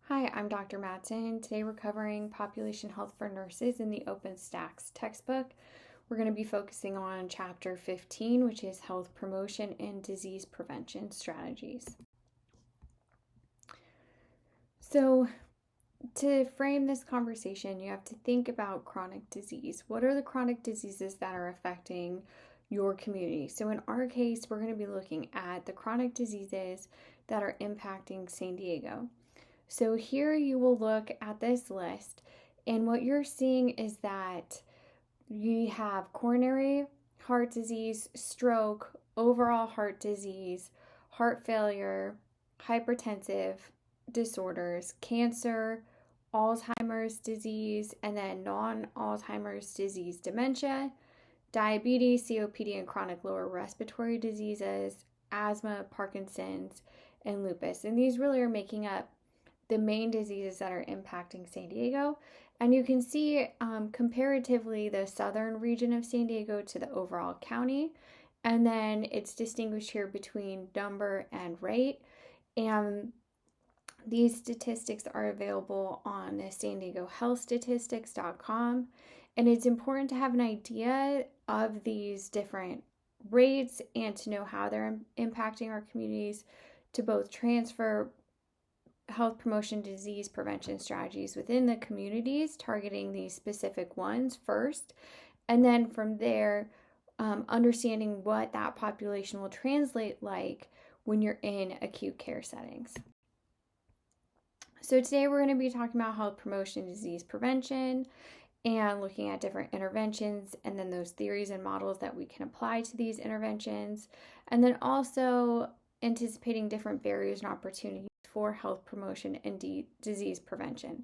Hi, I'm Dr. Madsen. Today we're covering population health for nurses in the openstax textbook. We're going to be focusing on Chapter 15, which is health promotion and disease prevention strategies. So, to frame this conversation, you have to think about chronic disease. What are the chronic diseases that are affecting your community? So, in our case, we're going to be looking at the chronic diseases that are impacting San Diego. So here you will look at this list, and what you're seeing is that you have coronary heart disease, stroke, overall heart disease, heart failure, hypertensive disorders, cancer, Alzheimer's disease, and then non-Alzheimer's disease dementia, diabetes, COPD, and chronic lower respiratory diseases, asthma, Parkinson's, and lupus. And these really are making up the main diseases that are impacting San Diego. And you can see comparatively the southern region of San Diego to the overall county. And then it's distinguished here between number and rate. And these statistics are available on the San Diego healthstatistics.com. And it's important to have an idea of these different rates and to know how they're impacting our communities to both transfer health promotion disease prevention strategies within the communities, targeting these specific ones first, and then from there understanding what that population will translate like when you're in acute care settings. So today we're going to be talking about health promotion disease prevention and looking at different interventions and then those theories and models that we can apply to these interventions, and then also anticipating different barriers and opportunities for health promotion and disease prevention.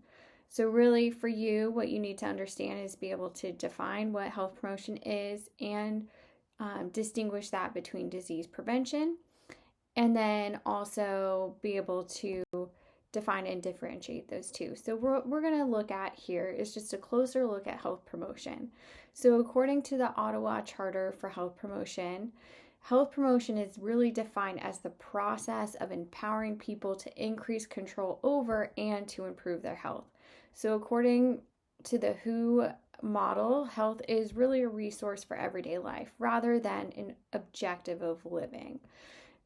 So really for you, what you need to understand is be able to define what health promotion is and distinguish that between disease prevention, and then also be able to define and differentiate those two. So what we're going to look at here is just a closer look at health promotion. So according to the Ottawa Charter for Health Promotion, health promotion is really defined as the process of empowering people to increase control over and to improve their health. So according to the WHO model, health is really a resource for everyday life rather than an objective of living.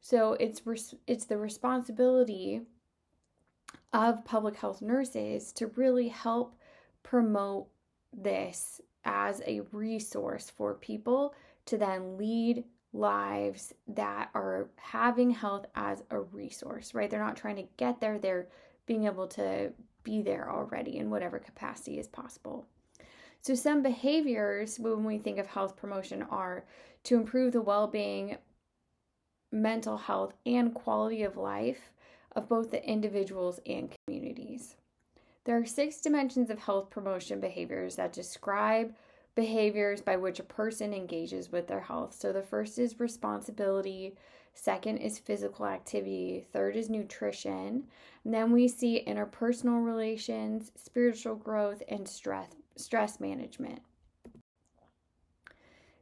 So it's the responsibility of public health nurses to really help promote this as a resource for people to then lead lives that are having health as a resource, right? They're not trying to get there, they're being able to be there already in whatever capacity is possible. So some behaviors when we think of health promotion are to improve the well-being, mental health, and quality of life of both the individuals and communities. There are 6 dimensions of health promotion behaviors that describe behaviors by which a person engages with their health. So the first is responsibility, second is physical activity, third is nutrition, and then we see interpersonal relations, spiritual growth, and stress management.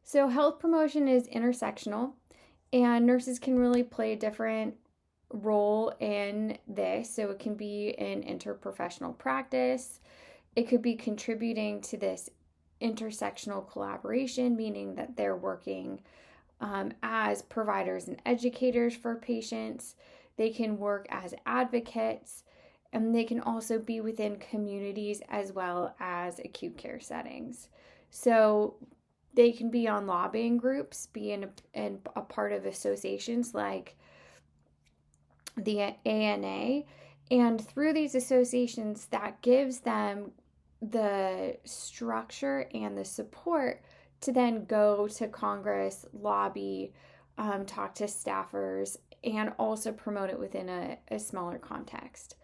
So health promotion is intersectional, and nurses can really play a different role in this. So it can be in interprofessional practice. It could be contributing to this intersectional collaboration, meaning that they're working as providers and educators for patients. They can work as advocates, and they can also be within communities as well as acute care settings. So they can be on lobbying groups, be in a part of associations like the ANA, and through these associations that gives them the structure and the support to then go to Congress, lobby, talk to staffers, and also promote it within a smaller context.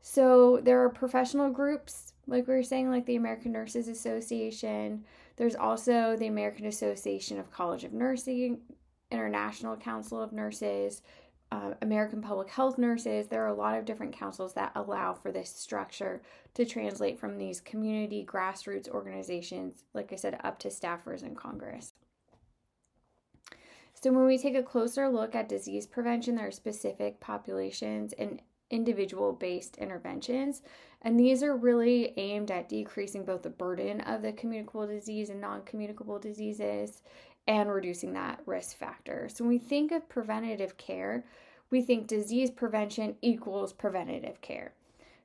So there are professional groups, like we were saying, like the American Nurses Association. There's also the American Association of College of Nursing, International Council of Nurses, American Public Health Nurses. There are a lot of different councils that allow for this structure to translate from these community grassroots organizations, like I said, up to staffers in Congress. So when we take a closer look at disease prevention, there are specific populations and individual-based interventions. And these are really aimed at decreasing both the burden of the communicable disease and non-communicable diseases and reducing that risk factor. So when we think of preventative care, we think disease prevention equals preventative care.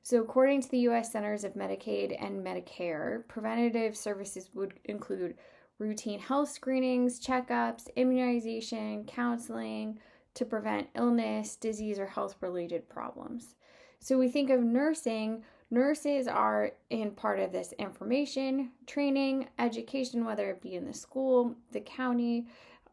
So according to the U.S. Centers of Medicaid and Medicare, preventative services would include routine health screenings, checkups, immunization, counseling to prevent illness, disease, or health-related problems. So we think of nursing. Nurses are in part of this information, training, education, whether it be in the school, the county,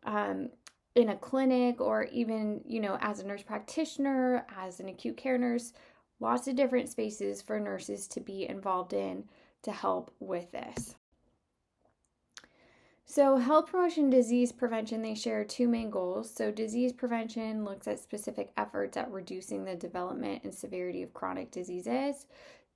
in a clinic, or even, as a nurse practitioner, as an acute care nurse. Lots of different spaces for nurses to be involved in to help with this. So health promotion, disease prevention, they share two main goals. So disease prevention looks at specific efforts at reducing the development and severity of chronic diseases.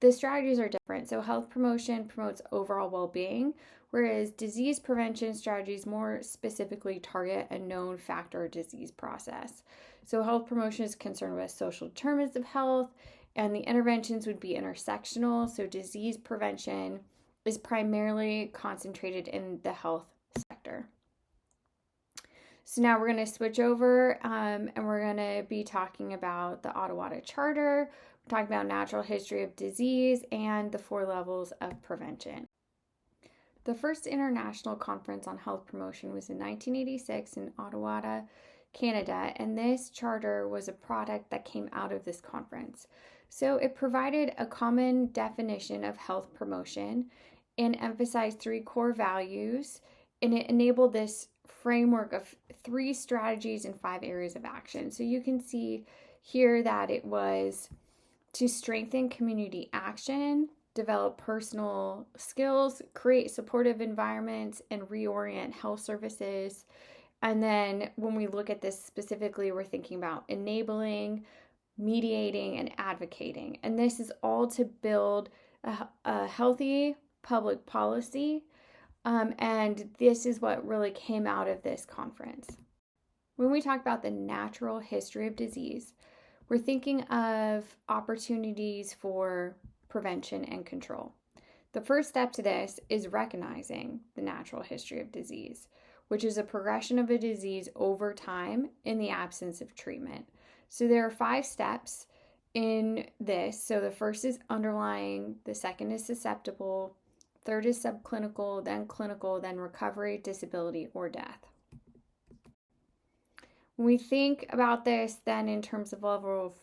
The strategies are different. So health promotion promotes overall well-being, whereas disease prevention strategies more specifically target a known factor or disease process. So health promotion is concerned with social determinants of health, and the interventions would be intersectional. So disease prevention is primarily concentrated in the health sector. So now we're going to switch over and we're going to be talking about the Ottawa Charter. We're talking about natural history of disease and the 4 levels of prevention. The first international conference on health promotion was in 1986 in Ottawa, Canada, and this charter was a product that came out of this conference. So it provided a common definition of health promotion and emphasized 3 core values, and it enabled this framework of 3 strategies and 5 areas of action. So you can see here that it was to strengthen community action, develop personal skills, create supportive environments, and reorient health services. And then when we look at this specifically, we're thinking about enabling, mediating, and advocating. And this is all to build a healthy public policy. And this is what really came out of this conference. When we talk about the natural history of disease, we're thinking of opportunities for prevention and control. The first step to this is recognizing the natural history of disease, which is a progression of a disease over time in the absence of treatment. So there are 5 steps in this. So the first is underlying, the second is susceptible, third is subclinical, then recovery, disability, or death. When we think about this then in terms of level of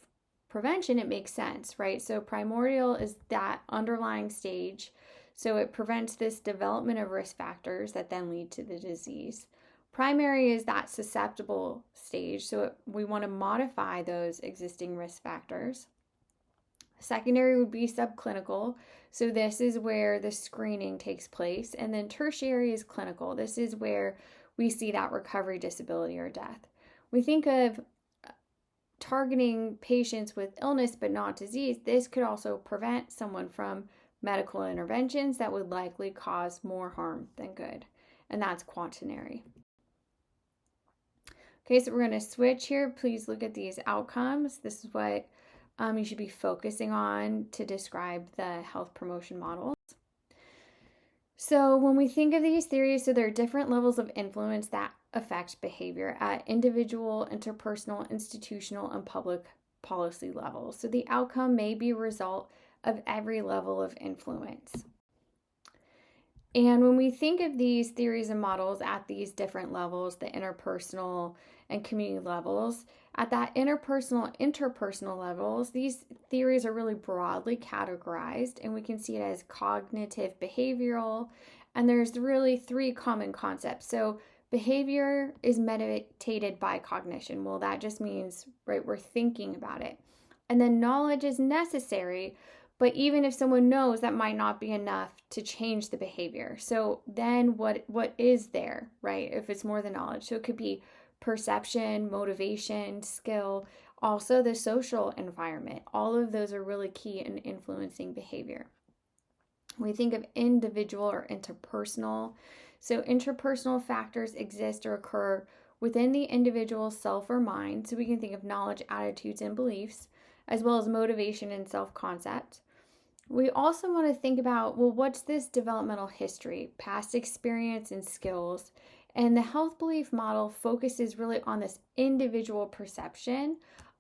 prevention, it makes sense, right? So primordial is that underlying stage. So it prevents this development of risk factors that then lead to the disease. Primary is that susceptible stage. So we want to modify those existing risk factors. Secondary would be subclinical. So this is where the screening takes place. And then tertiary is clinical. This is where we see that recovery, disability, or death. We think of targeting patients with illness but not disease. This could also prevent someone from medical interventions that would likely cause more harm than good. And that's quaternary. Okay, so we're going to switch here. Please look at these outcomes. This is what you should be focusing on to describe the health promotion models. So when we think of these theories, so there are different levels of influence that affect behavior at individual, interpersonal, institutional, and public policy levels. So the outcome may be a result of every level of influence. And when we think of these theories and models at these different levels, the interpersonal and community levels, at that interpersonal levels, these theories are really broadly categorized, and we can see it as cognitive behavioral, and there's really 3 common concepts. So behavior is mediated by cognition. Well, that just means, right, we're thinking about it. And then knowledge is necessary, but even if someone knows, that might not be enough to change the behavior. So then what is there, right, if it's more than knowledge? So it could be perception, motivation, skill, also the social environment. All of those are really key in influencing behavior. We think of individual or interpersonal. So interpersonal factors exist or occur within the individual self or mind. So we can think of knowledge, attitudes, and beliefs. as well as motivation and self-concept. We also want to think about, well, what's this developmental history, past experience, and skills? And the health belief model focuses really on this individual perception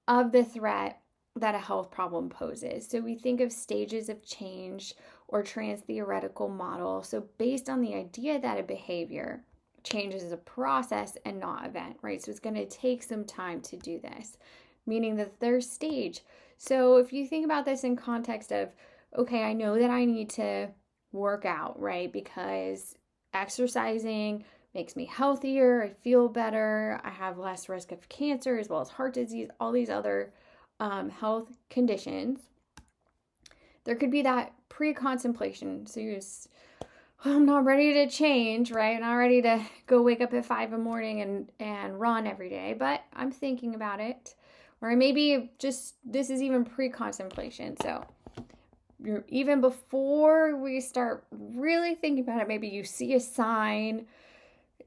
of the threat that a health problem poses. So we think of stages of change or trans theoretical model. So based on the idea that a behavior changes is a process and not event, right? So it's going to take some time to do this, meaning that there's stage. So if you think about this in context of, okay, I know that I need to work out, right? Because exercising makes me healthier, I feel better, I have less risk of cancer as well as heart disease, all these other health conditions. There could be that pre-contemplation. So you're just, I'm not ready to change, right? I'm not ready to go wake up at 5 in the morning and run every day, but I'm thinking about it. Or maybe just this is even pre-contemplation. So even before we start really thinking about it, maybe you see a sign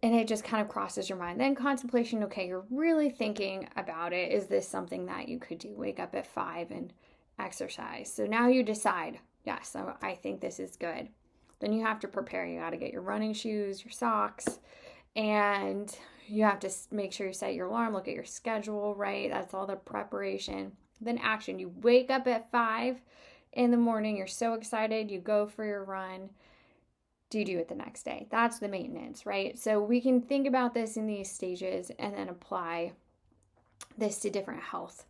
and it just kind of crosses your mind. Then contemplation, okay, you're really thinking about it. Is this something that you could do? Wake up at 5 and exercise. So now you decide, yes, I think this is good. Then you have to prepare. You got to get your running shoes, your socks, and you have to make sure you set your alarm, look at your schedule, right? That's all the preparation. Then action. You wake up at 5 in the morning. You're so excited. You go for your run. Do you do it the next day? That's the maintenance, right? So we can think about this in these stages and then apply this to different health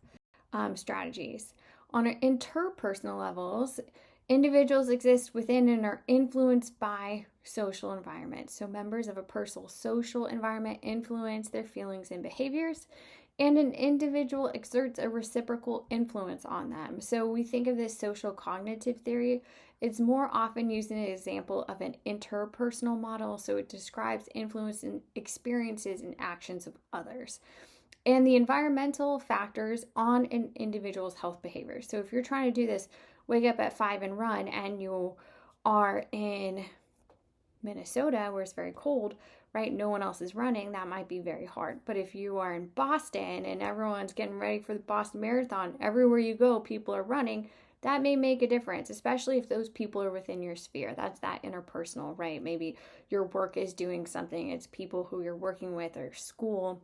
strategies. On interpersonal levels, individuals exist within and are influenced by social environment. So members of a person's social environment influence their feelings and behaviors, and an individual exerts a reciprocal influence on them. So we think of this social cognitive theory. It's more often used in an example of an interpersonal model. So it describes influence and experiences and actions of others and the environmental factors on an individual's health behavior. So if you're trying to do this, wake up at 5 and run, and you are in Minnesota where it's very cold, right? No one else is running. That might be very hard. But if you are in Boston and everyone's getting ready for the Boston Marathon, everywhere you go, people are running. That may make a difference, especially if those people are within your sphere. That's that interpersonal, right? Maybe your work is doing something. It's people who you're working with or school.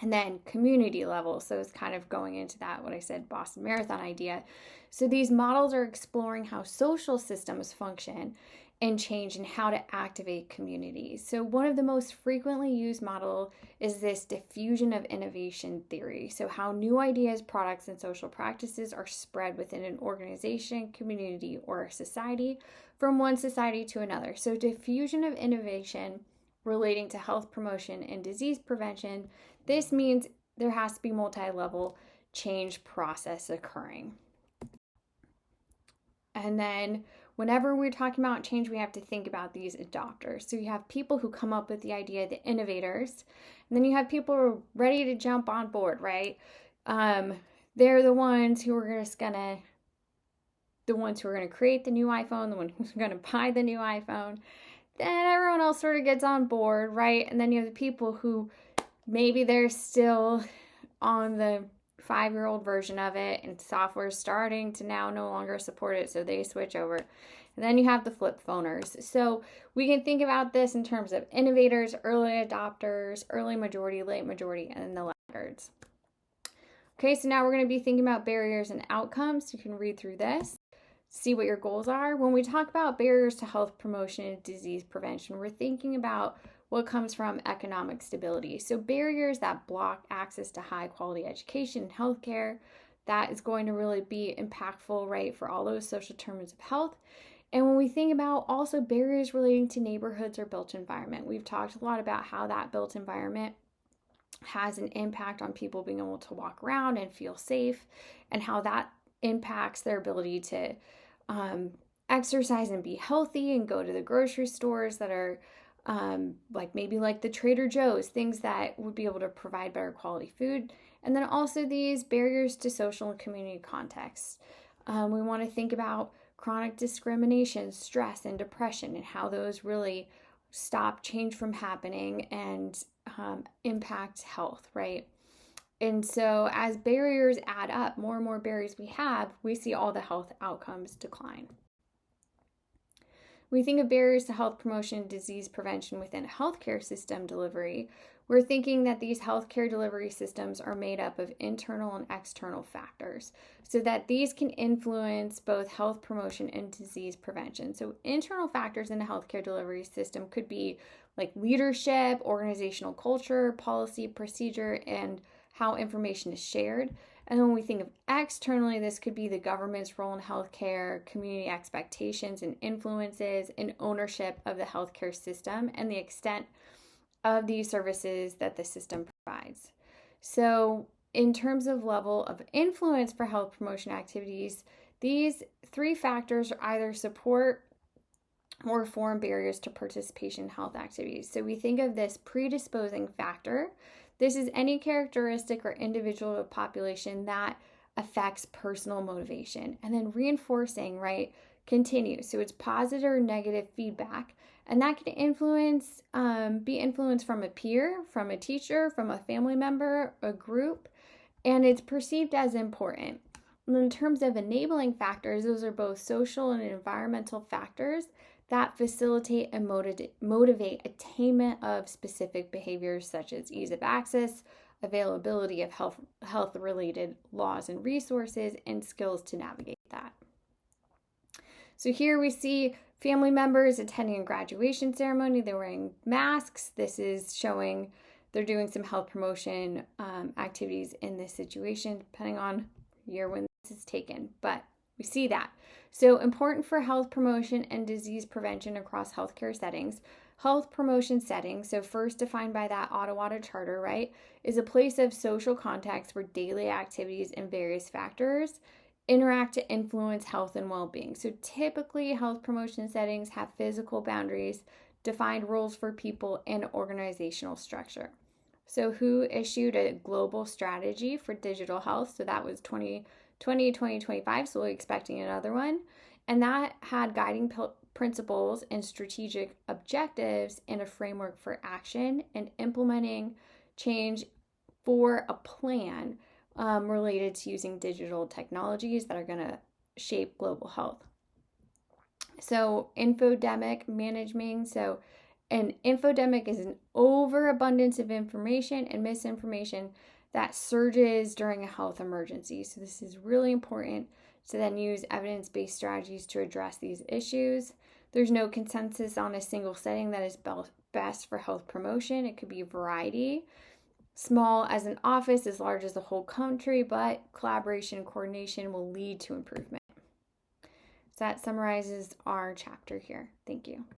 And then community level. So it's kind of going into that, what I said, Boston Marathon idea. So these models are exploring how social systems function and change and how to activate communities. So one of the most frequently used model is this diffusion of innovation theory. So how new ideas, products, and social practices are spread within an organization, community, or a society from one society to another. So diffusion of innovation relating to health promotion and disease prevention. This means there has to be multi-level change process occurring. And then whenever we're talking about change, we have to think about these adopters. So you have people who come up with the idea, the innovators, and then you have people who are ready to jump on board, right? They're the ones who are going to create the new iPhone, the one who's going to buy the new iPhone. Then everyone else sort of gets on board, right? And then you have the people who maybe they're still on the 5-year-old version of it and software is starting to now no longer support it, so they switch over. And then you have the flip phoners. So we can think about this in terms of innovators, early adopters, early majority, late majority, and then the laggards. Okay, so now we're going to be thinking about barriers and outcomes. You can read through this, see what your goals are. When we talk about barriers to health promotion and disease prevention, we're thinking about what comes from economic stability. So barriers that block access to high quality education and healthcare, that is going to really be impactful, right, for all those social determinants of health. And when we think about also barriers relating to neighborhoods or built environment, we've talked a lot about how that built environment has an impact on people being able to walk around and feel safe, and how that impacts their ability to exercise and be healthy and go to the grocery stores that are like the Trader Joe's, things that would be able to provide better quality food. And then also these barriers to social and community contexts. We want to think about chronic discrimination, stress, and depression, and how those really stop change from happening and impact health, right? And so as barriers add up, more and more barriers we have, we see all the health outcomes decline. We think of barriers to health promotion and disease prevention within healthcare system delivery. We're thinking that these healthcare delivery systems are made up of internal and external factors, so that these can influence both health promotion and disease prevention. So internal factors in a healthcare delivery system could be like leadership, organizational culture, policy, procedure, and how information is shared. And when we think of externally, this could be the government's role in healthcare, community expectations and influences, and ownership of the healthcare system, and the extent of these services that the system provides. So, in terms of level of influence for health promotion activities, these three factors either support or form barriers to participation in health activities. So, we think of this predisposing factor. This is any characteristic or individual population that affects personal motivation. And then reinforcing, right, continues. So it's positive or negative feedback. And that can be influenced from a peer, from a teacher, from a family member, a group, and it's perceived as important. And in terms of enabling factors, those are both social and environmental factors that facilitate and motivate attainment of specific behaviors such as ease of access, availability of health-related laws and resources, and skills to navigate that. So here we see family members attending a graduation ceremony. They're wearing masks. This is showing they're doing some health promotion activities in this situation, depending on year when this is taken. But we see that. So important for health promotion and disease prevention across healthcare settings. Health promotion setting, so first defined by that Ottawa Charter, right, is a place of social context where daily activities and various factors interact to influence health and well-being. So typically health promotion settings have physical boundaries, defined roles for people, and organizational structure. So WHO issued a global strategy for digital health. So that was 2025, so we're expecting another one. And that had guiding principles and strategic objectives and a framework for action and implementing change for a plan related to using digital technologies that are going to shape global health. So infodemic management. So an infodemic is an overabundance of information and misinformation that surges during a health emergency. So this is really important to then use evidence-based strategies to address these issues. There's no consensus on a single setting that is best for health promotion. It could be a variety. Small as an office, as large as the whole country, but collaboration and coordination will lead to improvement. So that summarizes our chapter here. Thank you.